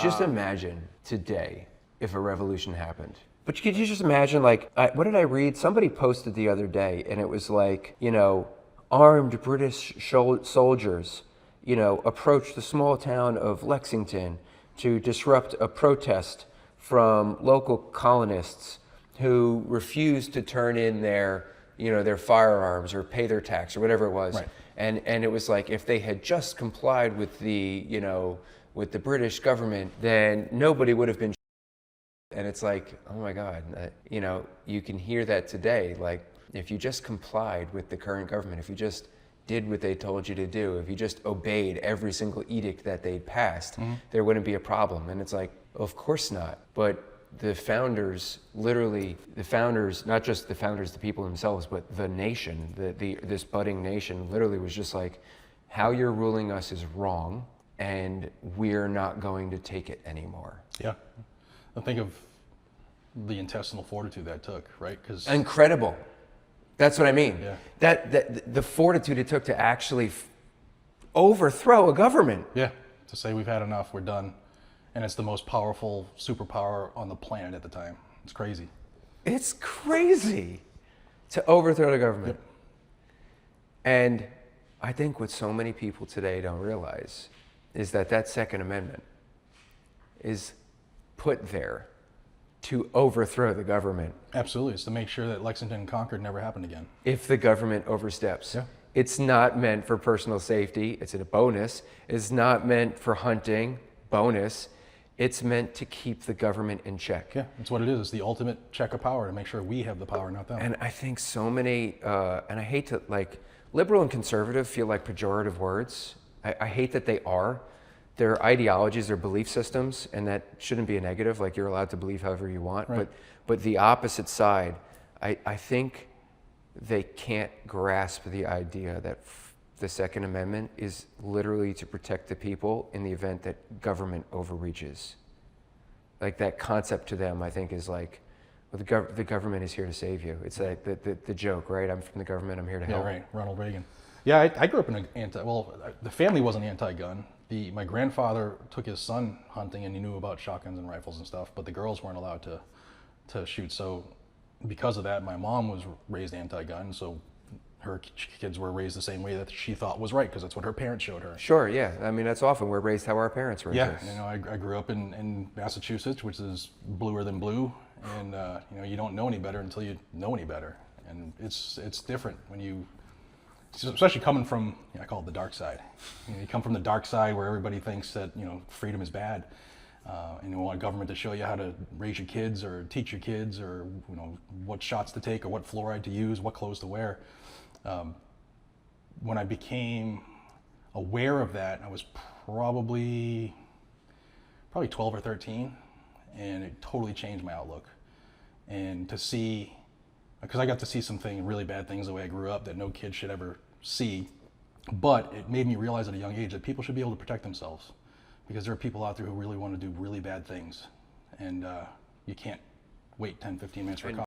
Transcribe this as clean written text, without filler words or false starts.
Just imagine today if a revolution happened. But could you just imagine, like, what did I read? Somebody posted the other day, and it was like, armed British soldiers, approached the small town of Lexington to disrupt a protest from local colonists who refused to turn in their firearms or pay their tax or whatever it was. Right. And it was like, if they had just complied with with the British government, then nobody would have been. And it's like, oh my God, you can hear that today. Like, if you just complied with the current government, if you just did what they told you to do, if you just obeyed every single edict that they'd passed, there wouldn't be a problem. And it's like, of course not. But the founders, literally, not just the founders, the people themselves, but the nation, this budding nation, literally was just like, how you're ruling us is wrong, and we're not going to take it anymore. Yeah. I think of the intestinal fortitude that took, right? Because incredible. That's what I mean. Yeah. That the fortitude it took to actually overthrow a government. Yeah. To say we've had enough, we're done, and it's the most powerful superpower on the planet at the time. It's crazy. It's crazy to overthrow the government. Yep. And I think what so many people today don't realize is that Second Amendment is put there to overthrow the government. Absolutely. It's to make sure that Lexington and Concord never happened again. If the government oversteps. Yeah. It's not meant for personal safety. It's a bonus. It's not meant for hunting. Bonus. It's meant to keep the government in check. Yeah, that's what it is. It's the ultimate check of power to make sure we have the power, not them. And I think so many, and I hate to, liberal and conservative feel like pejorative words. I hate that they are. Their ideologies, their belief systems, and that shouldn't be a negative. Like, you're allowed to believe however you want. Right. But the opposite side, I think they can't grasp the idea that the Second Amendment is literally to protect the people in the event that government overreaches. Like, that concept to them, I think, is like, well, the government is here to save you. It's like the joke, right? I'm from the government, I'm here to help. Yeah, right. Ronald Reagan. Yeah, I grew up in the family wasn't anti-gun. My grandfather took his son hunting, and he knew about shotguns and rifles and stuff, but the girls weren't allowed to shoot. So because of that, my mom was raised anti-gun, so her kids were raised the same way that she thought was right, because that's what her parents showed her. Sure, yeah. I mean, that's often we're raised how our parents were Yeah, raised. I grew up in Massachusetts, which is bluer than blue, and you don't know any better until you know any better, and it's different when you, especially coming from, I call it the dark side. You come from the dark side where everybody thinks that freedom is bad, and you want government to show you how to raise your kids or teach your kids, or what shots to take or what fluoride to use, what clothes to wear. When I became aware of that, I was probably 12 or 13, and it totally changed my outlook. And to see, because I got to see some really bad things the way I grew up that no kid should ever see, but it made me realize at a young age that people should be able to protect themselves, because there are people out there who really want to do really bad things, and you can't wait 10, 15 minutes for a